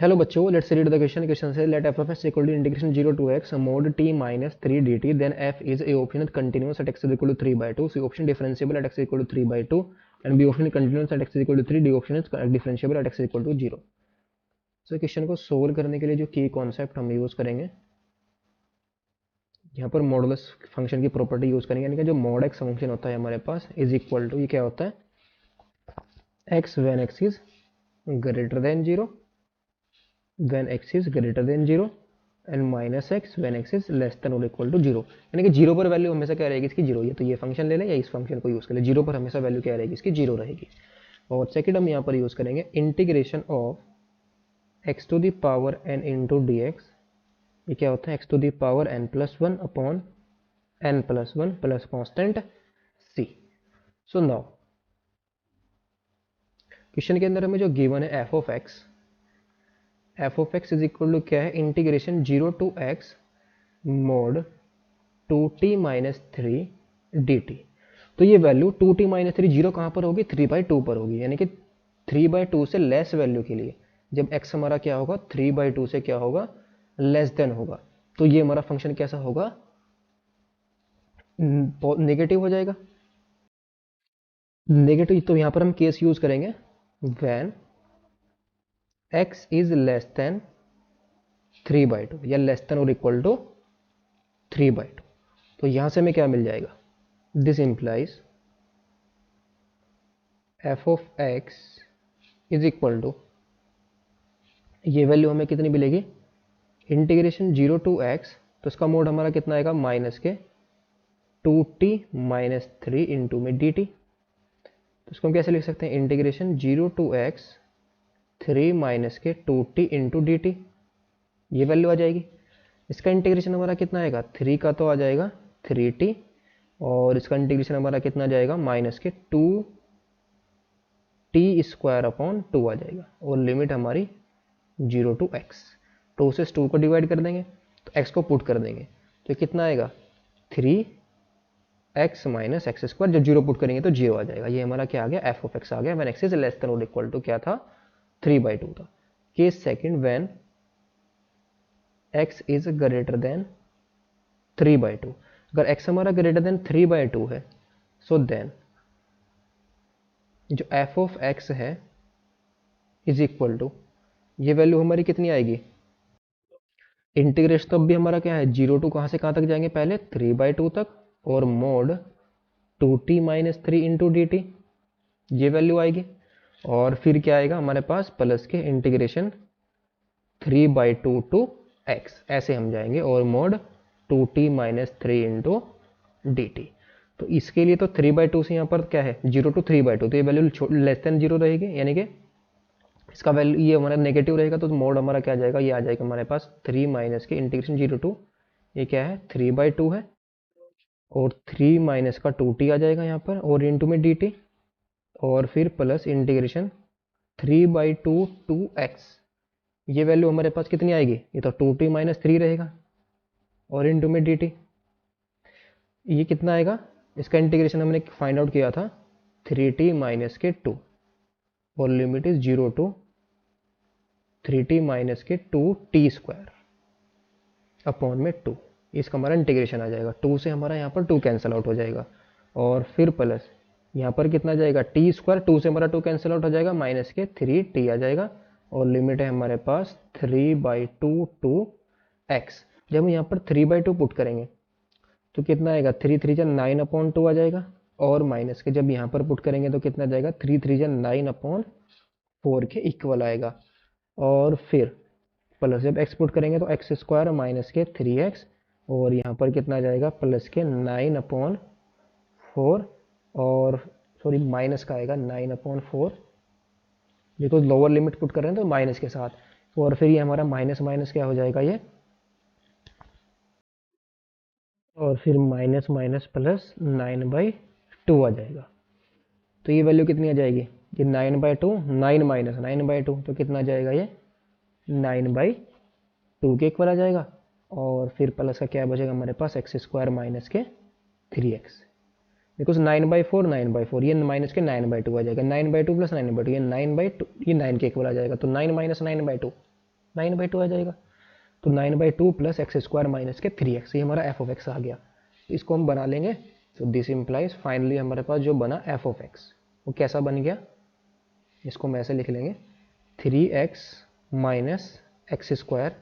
Hello बच्चों, let's read the question. Question से let F of X equal to integration 0 to X mod t minus 3 dt, then f is a option continuous at x is equal to 3 by 2, c option differentiable at x is equal to 3 by 2, and b option continuous at x is equal to 3, d option is differentiable at x is equal to 0। So question को solve करने के लिए जो की concept हम use करेंगे, यहाँ पर मॉडुलस फंक्शन की प्रॉपर्टी यूज करेंगे, यानी कि जो mod x फंक्शन होता है हमारे पास इज इक्वल टू, ये क्या होता है, x when x is greater than 0, when x is greater than 0 and minus x when x is less than और इक्वल टू 0, यानी कि जीरो पर वैल्यू हमेशा क्या रहेगी इसकी, जीरो। ये तो ये फंक्शन ले लें या इस फंक्शन को यूज कर ले, जीरो पर हमेशा वैल्यू क्या रहेगी इसकी, जीरो रहेगी। और सेकंड हम यहाँ पर यूज करेंगे integration of x to the power n into d x. ये क्या होता है, x to the power n plus one upon n plus one plus constant c. So now question के अंदर हमें जो गिवन है f of x is equal to क्या है, integration 0 to x mod 2t minus 3 dt। तो ये value 2t minus 3 zero कहाँ पर होगी, 3/2 पर होगी, यानी कि 3/2 से लेस वैल्यू के लिए जब x हमारा क्या होगा, 3/2 से क्या होगा, लेस देन होगा, तो ये हमारा फंक्शन कैसा होगा, नेगेटिव हो जाएगा। नेगेटिव तो यहाँ पर हम केस यूज करेंगे when x is less than 3/2 या लेस देन और इक्वल टू 3/2। तो यहां से हमें क्या मिल जाएगा, this implies f of x is equal to, ये वैल्यू हमें कितनी मिलेगी, इंटीग्रेशन 0 टू एक्स, तो इसका मोड हमारा कितना आएगा, माइनस के 2t माइनस 3 इंटू में dt। तो इसको हम कैसे लिख सकते हैं, इंटीग्रेशन 0 टू एक्स 3 माइनस के 2t इंटू dt, ये वैल्यू आ जाएगी। इसका इंटीग्रेशन हमारा कितना आएगा, 3 का तो आ जाएगा 3t, और इसका इंटीग्रेशन हमारा कितना जाएगा, माइनस के 2t स्क्वायर अपॉन 2 आ जाएगा, और लिमिट हमारी 0 टू एक्स। 2 से 2 को डिवाइड कर देंगे तो x को पुट कर देंगे, तो कितना आएगा 3x माइनस एक्स स्क्वायर, जब 0 पुट करेंगे तो 0 आ जाएगा। ये हमारा क्या आ गया, एफ ऑफ एक्स आ गया, when x is less than और इक्वल टू क्या था, 3/2 था। Case second, when x is greater than 3/2, अगर x हमारा ग्रेटर देन 3/2 है, सो देन जो एफ ऑफ एक्स है इज इक्वल टू, ये वैल्यू हमारी कितनी आएगी, इंटीग्रेशन तो अब भी हमारा क्या है, 0 टू कहाँ से कहाँ तक जाएंगे, पहले 3/2 तक, और mode 2t minus 3 into D T, ये वैल्यू आएगी। और फिर क्या आएगा हमारे पास, प्लस के इंटीग्रेशन 3/2 टू एक्स, ऐसे हम जाएंगे, और mode 2t minus 3 into D T. तो इसके लिए तो 3/2 से यहाँ पर क्या है, 0 टू 3/2, तो ये वैल्यू लेस देन 0 रहेगी, यानी कि इसका वैल्यू ये हमारा नेगेटिव रहेगा, तो मोड हमारा क्या आ जाएगा, ये आ जाएगा हमारे पास 3 माइनस के इंटीग्रेशन 0 टू, ये क्या है 3/2 है, और 3 माइनस का 2t आ जाएगा यहाँ पर, और इंटू में dt, और फिर प्लस इंटीग्रेशन 3/2 टू एक्स, ये वैल्यू हमारे पास कितनी आएगी, ये तो 2t माइनस 3 रहेगा, और इंटू में dt, ये कितना आएगा, इसका इंटीग्रेशन हमने फाइंड आउट किया था 3t माइनस के 2, और limit is 0 to 3t minus के 2t स्क्वायर अपॉन में 2, इसका हमारा इंटीग्रेशन आ जाएगा, 2 से हमारा यहाँ पर 2 कैंसिल आउट हो जाएगा, और फिर प्लस यहाँ पर कितना जाएगा टी स्क्वायर, 2 से हमारा 2 कैंसिल आउट हो जाएगा, माइनस के 3t आ जाएगा, और लिमिट है हमारे पास 3/2 टू एक्स। जब हम यहाँ पर 3/2 पुट करेंगे तो कितना आएगा, 3 3 जा 9 अपॉन 2 आ जाएगा, और माइनस के जब यहाँ पर पुट करेंगे तो कितना जाएगा, 3 3 जा 9 अपॉन 4 के इक्वल आएगा, और फिर प्लस जब एक्स पुट करेंगे तो एक्स स्क्वायर माइनस के 3x, और यहाँ पर कितना जाएगा, प्लस के 9/4, और सॉरी माइनस का आएगा 9/4, देखो लोअर लिमिट पुट कर रहे हैं तो माइनस के साथ, और फिर ये हमारा माइनस माइनस क्या हो जाएगा ये, और फिर माइनस माइनस प्लस 9/2 आ जाएगा। तो ये वैल्यू कितनी आ जाएगी, ये 9/2, 9 माइनस 9/2, तो कितना आ जाएगा ये 9/2 के इक्वल आ जाएगा, और फिर प्लस का क्या बचेगा हमारे पास, एक्स स्क्वायर माइनस के 3x, बिकॉज 9/4 9/4, ये माइनस के 9/2 आ जाएगा, 9/2 प्लस 9/2, ये 9/2, ये 9 के इक्वल आ जाएगा, तो 9 माइनस 9/2, 9/2 आ जाएगा। तो 9/2 प्लस एक्स स्क्वायर माइनस के 3x, ये हमारा एफ ऑफ एक्स आ गया। तो इसको हम बना लेंगे। तो दिस इम्प्लाइज फाइनली हमारे पास जो बना एफ ऑफ एक्स, वो कैसा बन गया, इसको हम ऐसे लिख लेंगे 3x minus X square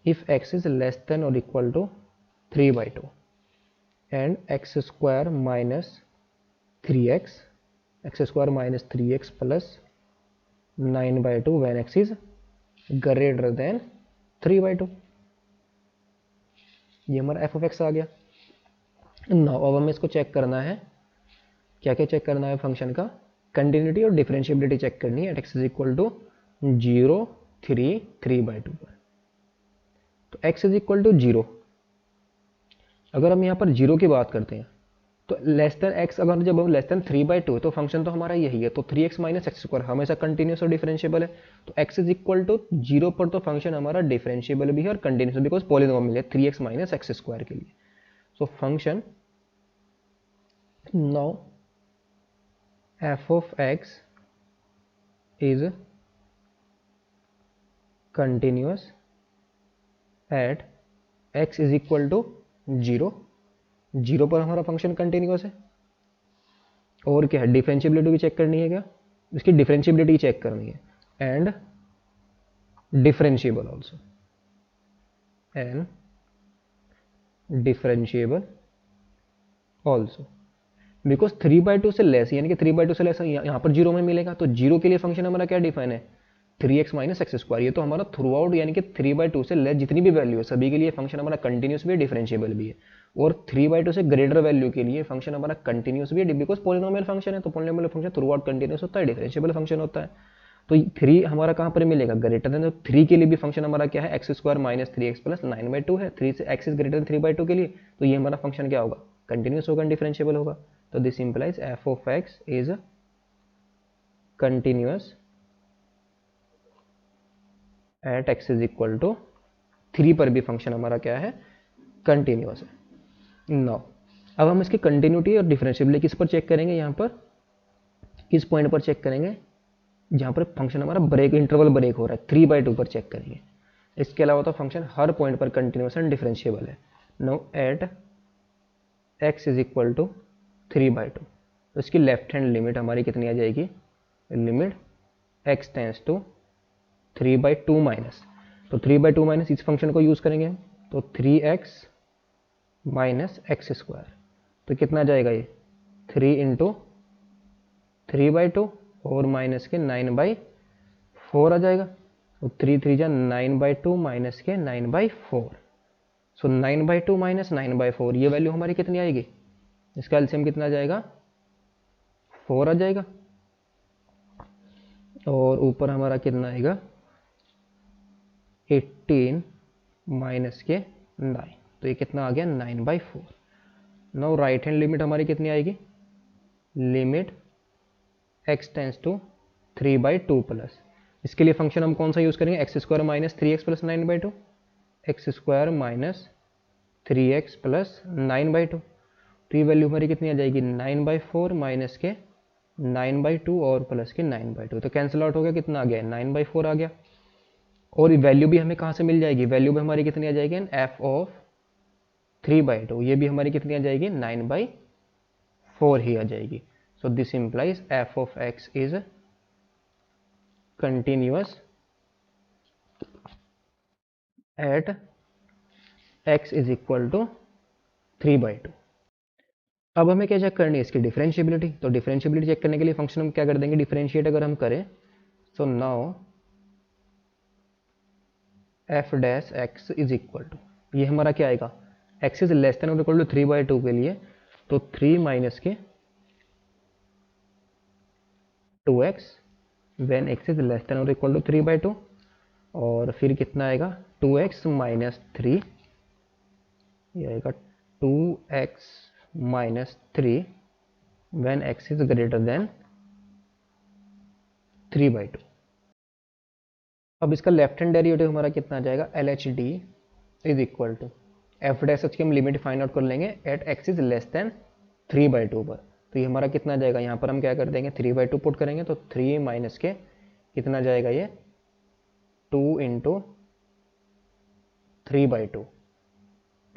if x is less than और equal to 3/2 and X square minus 3x, X square minus 3x plus 9/2 when x is greater than 3/2। ये हमारा एफ ऑफ एक्स आ गया। नाउ अब हमें इसको चेक करना है, क्या क्या चेक करना है फंक्शन का, कंटिन्यूटी और डिफरेंशिएबिलिटी चेक करनी है at x is equal to 0, 3, 3/2 पर। तो x इज इक्वल टू 0, अगर हम यहाँ पर 0 की बात करते हैं तो लेस देन x, अगर जब हम लेस देन 3/2 तो फंक्शन तो हमारा यही है, तो 3x माइनस एक्स स्क्वायर हमेशा कंटिन्यूस और डिफरेंशिएबल है। तो x इज इक्वल टू 0 पर तो फंक्शन हमारा डिफरेंशिएबल भी है और कंटिन्यूस, बिकॉज पॉलिनोमियल है 3x माइनस एक्स स्क्वायर के लिए। So function now f of x is continuous at x is equal to 0, 0 पर हमारा फंक्शन कंटिन्यूस है। और क्या है, डिफरेंशिएबिलिटी भी चेक करनी है, क्या इसकी डिफरेंशिएबिलिटी चेक करनी है, and differentiable also, and differentiable also, because 3/2 से लेस, यानी कि 3/2 से लेस यहाँ पर 0 में मिलेगा। तो 0 के लिए फंक्शन हमारा क्या डिफाइन है, 3x माइनस एक्स स्क्वायर। ये तो हमारा थ्रू आउट, यानी कि 3/2 से लेस जितनी भी वैल्यू है सभी के लिए फंक्शन हमारा कंटिन्यूस भी है, डिफरेंशिएबल भी है। और 3/2 से ग्रेटर वैल्यू के लिए फंक्शन हमारा कंटिन्यूस भी है, बिकॉज पॉलिनोमियल फंक्शन है, तो polynomial function through out continuous होता है, डिफरेंशिएबल फंक्शन होता है। तो 3 हमारा कहाँ पर मिलेगा, ग्रेटर देन। 3 के लिए भी फंक्शन हमारा क्या है, x square minus 3x plus 9/2 है। 3 से x इज ग्रेटर देन 3/2 के लिए, तो ये हमारा फंक्शन क्या होगा, कंटिन्यूस होगा, डिफरेंशिएबल होगा। तो this implies f of x is continuous at x is equal to 3 पर भी फंक्शन हमारा क्या है, कंटिन्यूस है। नाउ अब हम इसकी कंटिन्यूटी और डिफरेंशिएबिलिटी किस पर चेक करेंगे, यहाँ पर किस पॉइंट पर चेक करेंगे, जहाँ पर फंक्शन हमारा ब्रेक, इंटरवल ब्रेक हो रहा है, 3/2 पर चेक करेंगे। इसके अलावा तो फंक्शन हर पॉइंट पर कंटिन्यूस एंड डिफरेंशिएबल है। No at x is equal to 3/2, तो इसकी लेफ्ट हैंड लिमिट हमारी कितनी आ जाएगी, limit x tends to 3/2 minus, तो 3/2 माइनस इस फंक्शन को यूज़ करेंगे हम, तो 3x माइनस एक्स स्क्वायर, तो कितना जाएगा ये 3 इंटू 3/2 और माइनस के 9/4 आ जाएगा। तो 3 3 जा 9/2 माइनस के 9/4, सो 9/2 माइनस 9/4, ये वैल्यू हमारी कितनी आएगी, इसका एलसीएम कितना आ जाएगा, 4 आ जाएगा। और ऊपर हमारा कितना आएगा, 18 माइनस के 9, तो ये कितना आ गया 9/4। नाउ राइट हैंड लिमिट हमारी कितनी आएगी, limit x tends to 3/2 plus, इसके लिए फंक्शन हम कौन सा यूज़ करेंगे, x square minus 3x plus 9/2, x square minus 3x plus 9/2। तो ये वैल्यू हमारी कितनी आ जाएगी, 9/4 माइनस के 9/2 और प्लस के 9/2, तो कैंसिल आउट हो गया, कितना आ गया 9/4 आ गया। और वैल्यू भी हमें कहाँ से मिल जाएगी, वैल्यू भी हमारी कितनी आ जाएगी, एफ ऑफ 3/2, ये भी हमारी कितनी आ जाएगी 9/4 ही आ जाएगी। So this implies f of x is continuous at x is equal to 3/2। अब हमें क्या चेक करनी है, इसकी डिफरेंशिएबिलिटी। तो डिफरेंशिएबिलिटी चेक करने के लिए फंक्शन हम क्या कर देंगे, डिफरेंशिएट अगर हम करें, so now f dash x is equal to, ये हमारा क्या आएगा, एक्स इज लेस देन और इक्वल टू 3/2 के लिए, तो 3 माइनस के 2x when x is less than और इक्वल टू 3/2, और फिर कितना आएगा 2x माइनस 3, ये आएगा 2x minus 3 when x is greater than 3/2। अब इसका लेफ्ट हैंड डेरिवेटिव हमारा कितना आ जाएगा, L H D is equal to f dash h की हम लिमिट फाइंड आउट कर लेंगे at x is less than 3/2 पर। तो ये हमारा कितना जाएगा, यहाँ पर हम क्या कर देंगे 3/2 पुट करेंगे, तो 3 माइनस के कितना जाएगा ये 2 इंटू 3/2,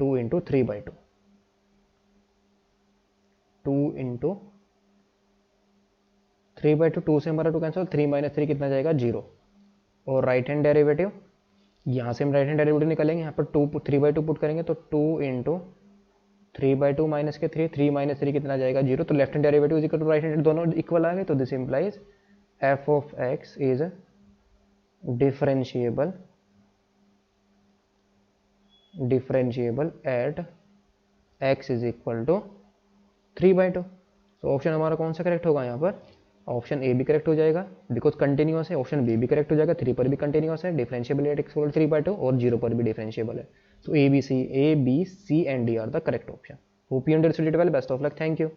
2 इंटू 3/2, 2 इंटू 3/2, 2 से हमारा 2 कैंसिल, 3 माइनस 3 कितना जाएगा 0। और राइट हैंड डेरिवेटिव, यहाँ से हम राइट हैंड डेरिवेटिव निकालेंगे, यहाँ पर 3/2 पुट करेंगे तो 2 इंटू 3/2 माइनस के 3 माइनस 3 कितना जाएगा 0। तो left hand derivative is equal to right hand, दोनों इक्वल आ गए। तो this implies f of x is differentiable at x is equal to 3/2। तो ऑप्शन हमारा कौन सा करेक्ट होगा यहाँ पर? ऑप्शन ए भी करेक्ट हो जाएगा बिकॉज कंटिन्यूअस है। ऑप्शन बी भी करेक्ट हो जाएगा, 3 पर भी कंटिन्यूअस है, डिफरेंशिएबल एट x 3/2, और 0 पर भी डिफरेंशिएबल है। तो A B C and D are the correct option. Hope you understood it well. Best of luck. Thank you.